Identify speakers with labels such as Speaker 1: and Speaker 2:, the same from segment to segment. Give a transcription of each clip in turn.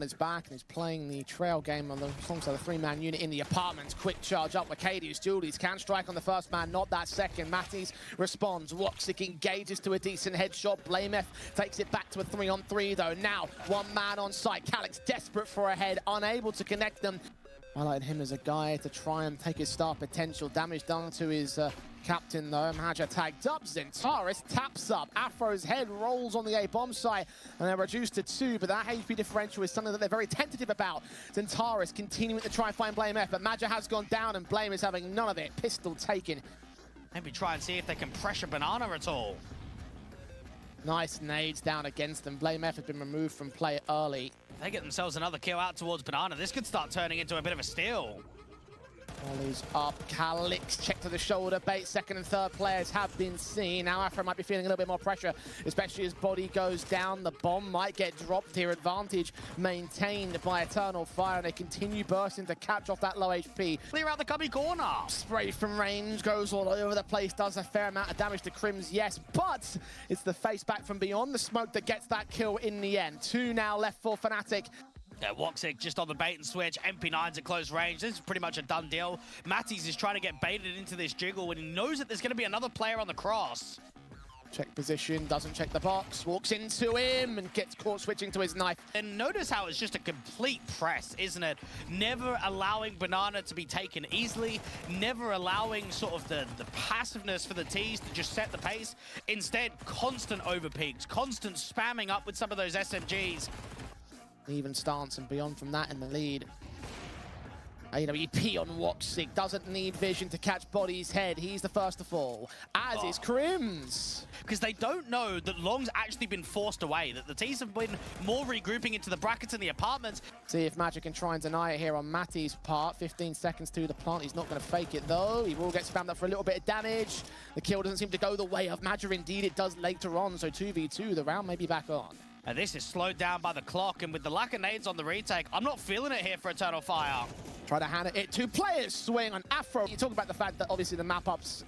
Speaker 1: Is back and he's playing the trail game on the alongside the three-man unit in the apartments. Quick charge up. Wakadius, Julius can strike on the first man, not that second. Matties responds. Woxic engages to a decent headshot. Blamef takes it back to a 3-on-3 though. Now one man on site. Calix desperate for a head, unable to connect them. Highlighted him as a guy to try and take his star potential. Damage done to his captain though. Maja tagged up. Zentaris taps up. Afro's head rolls on the A bomb site and they're reduced to 2, but that HP differential is something that they're very tentative about. Zentaris continuing to try and find Blamef, but Maja has gone down and Blame is having none of it. Pistol taken.
Speaker 2: Maybe try and see if they can pressure Banana at all.
Speaker 1: Nice nades down against them. Blamef has been removed from play early.
Speaker 2: If they get themselves another kill out towards Banana, this could start turning into a bit of a steal.
Speaker 1: Volleys up, Calix check to the shoulder bait. Second and third players have been seen. Now Afro might be feeling a little bit more pressure, especially as body goes down. The bomb might get dropped here. Advantage maintained by Eternal Fire, and they continue bursting to catch off that low HP.
Speaker 2: Clear out the cubby corner.
Speaker 1: Spray from range, goes all over the place, does a fair amount of damage to Crims, yes, but it's the face back from beyond the smoke that gets that kill in the end. 2 now left for Fnatic.
Speaker 2: Yeah, Woxic just on the bait and switch. MP9's at close range. This is pretty much a done deal. Matties is trying to get baited into this jiggle when he knows that there's going to be another player on the cross.
Speaker 1: Check position, doesn't check the box, walks into him and gets caught switching to his knife.
Speaker 2: And notice how it's just a complete press, isn't it? Never allowing Banana to be taken easily, never allowing sort of the passiveness for the T's to just set the pace. Instead, constant overpeaks, constant spamming up with some of those SMGs.
Speaker 1: Even stance and beyond from that in the lead. AWP on Woxic, doesn't need vision to catch Body's head. He's the first to fall, as is Crims.
Speaker 2: Because they don't know that Long's actually been forced away, that the T's have been more regrouping into the brackets and the apartments.
Speaker 1: See if Magic can try and deny it here on Matty's part. 15 seconds to the plant. He's not going to fake it though. He will get spammed up for a little bit of damage. The kill doesn't seem to go the way of Magic. Indeed, it does later on. So 2v2, the round may be back on.
Speaker 2: And this is slowed down by the clock, and with the lack of nades on the retake, I'm not feeling it here for Eternal Fire.
Speaker 1: Try to hand it. 2 players swing on Afro. You talk about the fact that obviously the map ups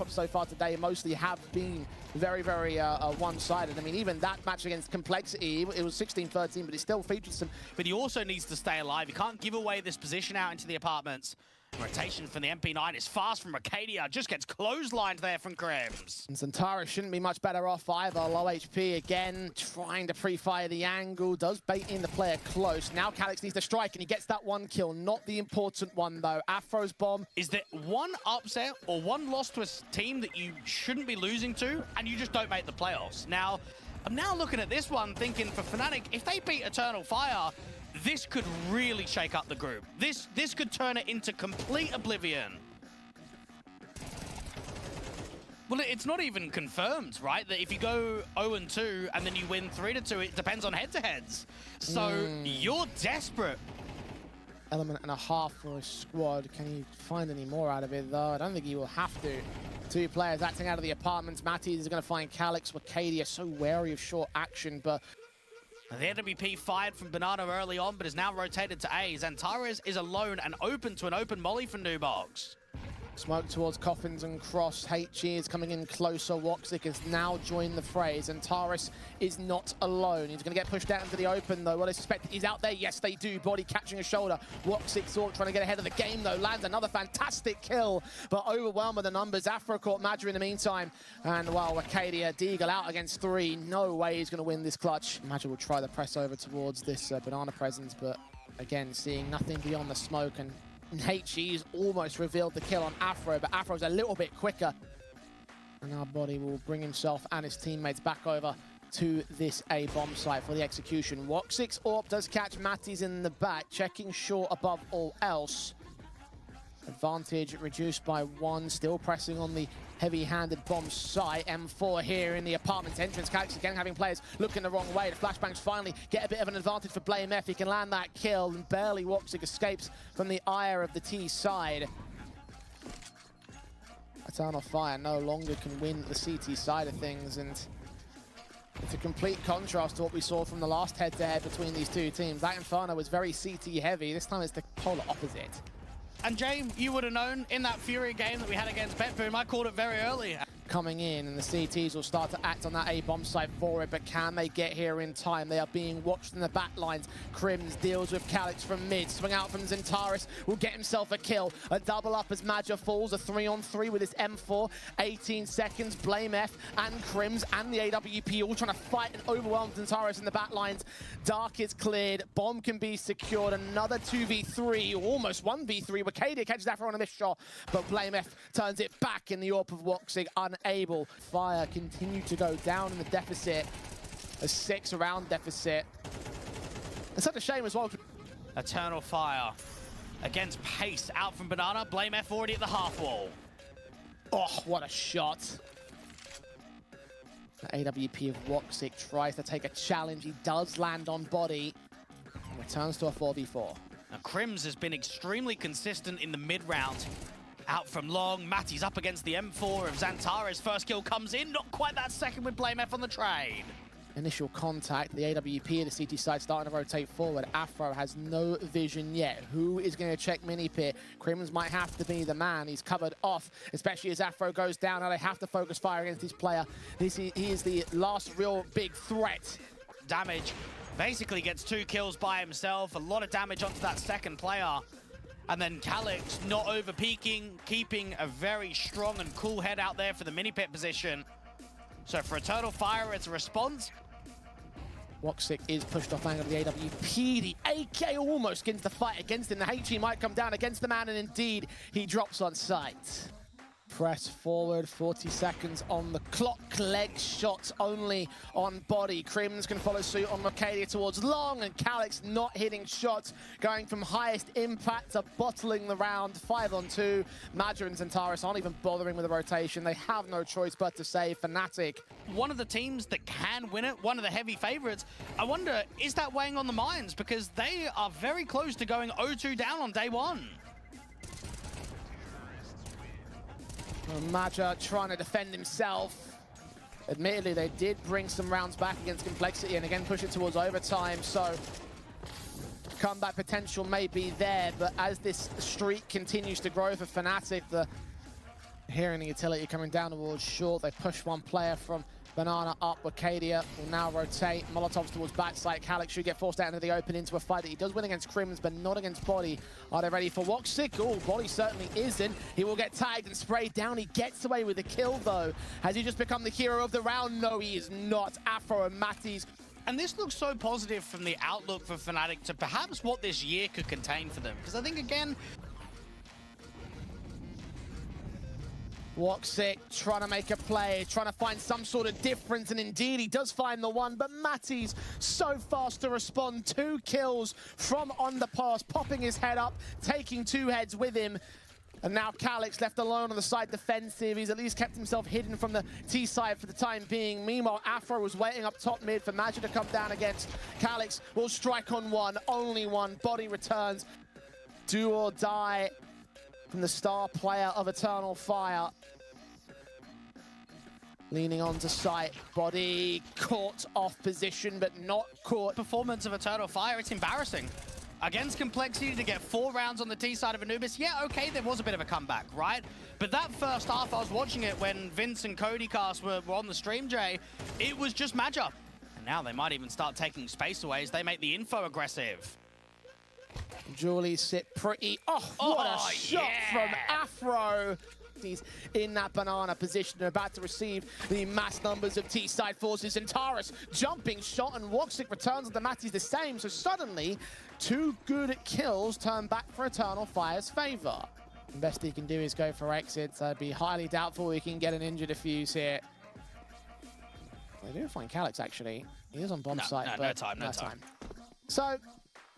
Speaker 1: so far today mostly have been very, very one-sided. I mean, even that match against Complexity, it was 16-13, but it still featured some.
Speaker 2: But he also needs to stay alive. He can't give away this position out into the apartments. Rotation from the MP9 is fast from Arcadia. Just gets clotheslined there from Crims.
Speaker 1: And Zentaris shouldn't be much better off either. Low HP again, trying to pre-fire the angle. Does bait in the player close. Now Calix needs to strike and he gets that one kill. Not the important one though. Afro's bomb.
Speaker 2: Is there one upset or one loss to a team that you shouldn't be losing to and you just don't make the playoffs? Now, I'm now looking at this one thinking for Fnatic, if they beat Eternal Fire, this could really shake up the group. This could turn it into complete oblivion. Well, it's not even confirmed, right? That if you go 0-2 and then you win 3-2, it depends on head-to-heads. So you're desperate.
Speaker 1: Element and a half for a squad. Can he find any more out of it though? I don't think he will have to. 2 players acting out of the apartments. Matty is going to find Calix. Wacadia so wary of short action, but
Speaker 2: the NWP fired from Banana early on, but is now rotated to A. Zentaris is alone and open to an open molly from Nubox.
Speaker 1: Smoke towards Coffins and Cross. HE is coming in closer. Woxic has now joined the fray. Zentaris is not alone. He's going to get pushed out into the open, though. Well, they suspect he's out there. Yes, they do. Body catching a shoulder. Woxic Zork trying to get ahead of the game, though. Lands another fantastic kill, but overwhelmed with the numbers. Afro caught Madra in the meantime. And, well, Arcadia, Deagle out against 3. No way he's going to win this clutch. Madra will try the press over towards this Banana presence, but, again, seeing nothing beyond the smoke. And HE's almost revealed the kill on Afro, but Afro's a little bit quicker. And our Body will bring himself and his teammates back over to this A bomb site for the execution. Woxic's AWP does catch Matty's in the back, checking short above all else. Advantage reduced by 1, still pressing on the heavy-handed bomb site. M4 here in the apartment's entrance. Calix again having players looking the wrong way. The flashbangs finally get a bit of an advantage for Blamef. He can land that kill, and barely Woxic escapes from the ire of the T side. Eternal Fire no longer can win the CT side of things, and it's a complete contrast to what we saw from the last head-to-head between these 2 teams. That Inferno was very CT heavy. This time it's the polar opposite.
Speaker 2: And James, you would have known in that Fury game that we had against BetBoom, I called it very early.
Speaker 1: coming in, and the CTs will start to act on that A bomb site for it, but can they get here in time? They are being watched in the back lines. Crims deals with Calyx from mid, swing out from Xantares, will get himself a kill. A double up as Maja falls, a 3-on-3 with his M4, 18 seconds, Blame F and Crims and the AWP all trying to fight and overwhelm Xantares in the back lines. Dark is cleared, bomb can be secured, another 2v3, almost 1v3, where Kadia catches Afro on a missed shot, but Blame F turns it back in the AWP of Woxig, unable. Fire continue to go down in the deficit, a 6-round deficit. It's such a shame as well.
Speaker 2: Eternal Fire against Pace out from Banana. Blame F already at the half wall.
Speaker 1: Oh, what a shot. The AWP of Woxig tries to take a challenge. He does land on body and returns to a 4v4.
Speaker 2: Now, Crims has been extremely consistent in the mid-round. Out from long, Matty's up against the M4 of Xantares. First kill comes in, not quite that second with Blame F on the trade.
Speaker 1: Initial contact, the AWP of the CT side starting to rotate forward. Afro has no vision yet. Who is going to check mini pit? Crims might have to be the man. He's covered off, especially as Afro goes down. Now they have to focus fire against this player. He is the last real big threat.
Speaker 2: Damage basically gets 2 kills by himself. A lot of damage onto that second player. And then Calyx not over-peaking, keeping a very strong and cool head out there for the mini-pit position. So for Eternal Fire, it's a response.
Speaker 1: Woxig is pushed off angle of the AWP. The AK almost gets the fight against him. The HE might come down against the man, and indeed, he drops on sight. Press forward, 40 seconds on the clock. Leg shots only on body. Crims can follow suit on Mercadia towards long, and Calyx not hitting shots, going from highest impact to bottling the round. 5-on-2. Maja and Xantares aren't even bothering with the rotation. They have no choice but to save FNATIC.
Speaker 2: One of the teams that can win it, one of the heavy favorites. I wonder, is that weighing on the minds? Because they are very close to going 0-2 down on day one.
Speaker 1: Maja trying to defend himself. Admittedly, they did bring some rounds back against Complexity and again push it towards overtime, so comeback potential may be there, but as this streak continues to grow for FNATIC, hearing the utility coming down towards short, they push one player from Banana up. Arcadia will now rotate. Molotovs towards backside. Calyx should get forced out into the open into a fight that he does win against Crims, but not against Body. Are they ready for Woxig? Oh, Body certainly isn't. He will get tagged and sprayed down. He gets away with the kill, though. Has he just become the hero of the round? No, he is not. Afro and Matty's.
Speaker 2: And this looks so positive from the outlook for FNATIC to perhaps what this year could contain for them. Because I think, again,
Speaker 1: Woxig trying to make a play, trying to find some sort of difference, and indeed he does find the one, but Matty's so fast to respond. 2 kills from on the pass, popping his head up, taking 2 heads with him. And now Calyx left alone on the side defensive. He's at least kept himself hidden from the T side for the time being. Meanwhile, Afro was waiting up top mid for Maja to come down against. Calyx will strike on one, only one. Body returns. Do or die from the star player of Eternal Fire. Leaning onto sight, Body caught off position, but not caught.
Speaker 2: Performance of Eternal Fire, it's embarrassing. Against Complexity to get 4 rounds on the T side of Anubis, yeah, okay, there was a bit of a comeback, right? But that first half, I was watching it when Vince and Cody Cast were on the stream, Jay, it was just Maja. And now they might even start taking space away as they make the info aggressive.
Speaker 1: Julie sit pretty. Oh, what a shot from Afro. He's in that banana position. They're about to receive the mass numbers of T-side forces. And Taurus jumping shot, and Woxig returns on the Matty's the same. So suddenly, 2 good kills turn back for Eternal Fire's favor. The best he can do is go for exits. I'd be highly doubtful he can get an injured defuse here. They do find Calyx, actually. He is on bomb site, but
Speaker 2: no time.
Speaker 1: So,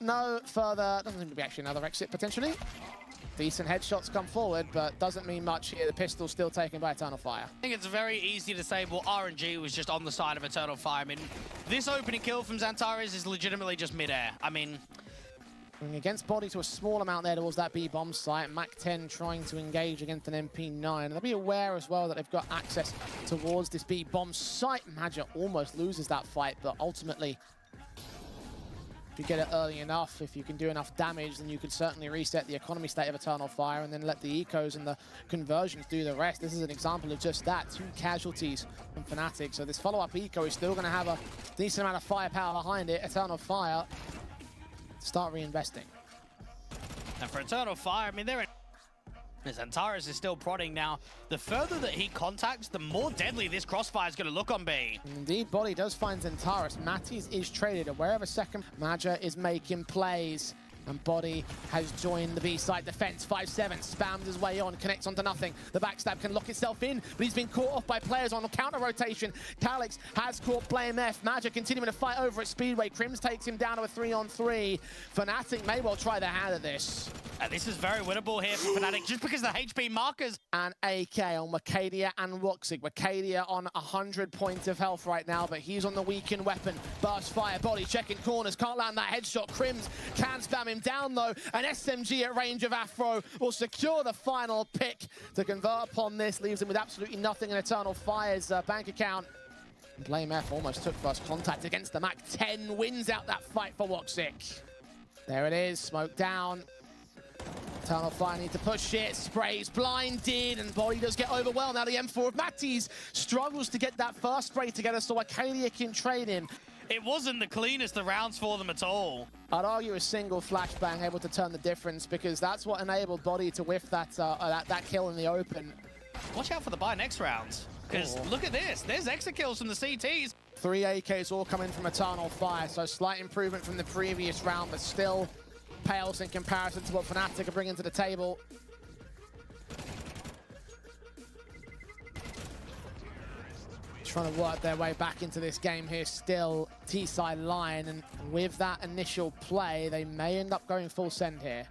Speaker 1: no further, doesn't seem to be actually another exit potentially. Decent headshots come forward, but doesn't mean much here. The pistol's still taken by Eternal Fire.
Speaker 2: I think it's very easy to say, well, RNG was just on the side of Eternal Fire. I mean, this opening kill from Xantares is legitimately just mid-air. I mean,
Speaker 1: against Body to a small amount there towards that B bomb site. Mac-10 trying to engage against an MP9. And they'll be aware as well that they've got access towards this B bomb site. Maja almost loses that fight, but ultimately If you get it early enough, if you can do enough damage, then you could certainly reset the economy state of Eternal Fire and then let the ecos and the conversions do the rest. This is an example of just that. 2 casualties from FNATIC. So this follow-up eco is still going to have a decent amount of firepower behind it. Eternal Fire, start reinvesting.
Speaker 2: And for Eternal Fire, I mean, they're in... As Antares is still prodding now, the further that he contacts, the more deadly this crossfire is going to look on B.
Speaker 1: Indeed, Body does find Zentaris. Matties is traded. Aware of a second. Maja is making plays. And Body has joined the B-side defense. 5-7, spams his way on, connects onto nothing. The backstab can lock itself in, but he's been caught off by players on a counter-rotation. Calix has caught Blame F. Maja continuing to fight over at Speedway. Crims takes him down to a 3-on-3. FNATIC may well try their hand at this.
Speaker 2: And this is very winnable here for FNATIC, just because of the HP markers.
Speaker 1: And AK on Wakadia and Woxig. Wakadia on 100 points of health right now, but he's on the weakened weapon. Burst fire, Body checking corners, can't land that headshot. Crims can spam him down though. An SMG at range of Afro will secure the final pick to convert upon this. Leaves him with absolutely nothing in Eternal Fire's bank account. Blame F almost took first contact against the Mac 10. Wins out that fight for Woxic. There it is, smoke down. Eternal Fire need to push it, sprays blinded, and Body does get overwhelmed. Now the M4 of Matties struggles to get that first spray together, so Arcadia can trade him.
Speaker 2: It wasn't the cleanest of rounds for them at all.
Speaker 1: I'd argue a single flashbang able to turn the difference, because that's what enabled Body to whiff that kill in the open.
Speaker 2: Watch out for the buy next rounds, because look at this. There's extra kills from the CTs.
Speaker 1: 3 AKs all coming from Eternal Fire, so slight improvement from the previous round, but still pales in comparison to what FNATIC are bringing to the table. Trying to work their way back into this game here still. T-side line, and with that initial play, they may end up going full send here.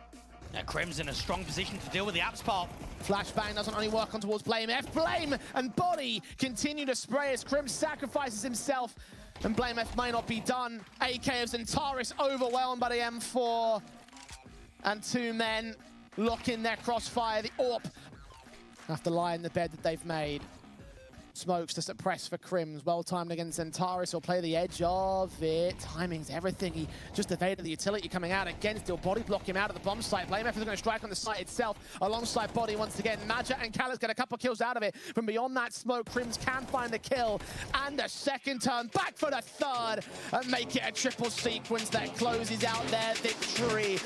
Speaker 2: Now Crim's in a strong position to deal with the Apps pop.
Speaker 1: Flashbang doesn't only work on towards Blame F. Blame and Body continue to spray as Crim sacrifices himself, and Blame F may not be done. AK of Zentaris overwhelmed by the M4. And 2 men lock in their crossfire. The AWP have to lie in the bed that they've made. Smokes to suppress for Crims. Well timed against Zentaris. He'll play the edge of it. Timing's everything. He just evaded the utility coming out against. He'll body block him out of the bomb site. Blame F is going to strike on the site itself alongside Body once again. Maja and Callis get a couple kills out of it. From beyond that smoke, Crims can find the kill. And a second turn back for the third. And make it a triple sequence that closes out their victory.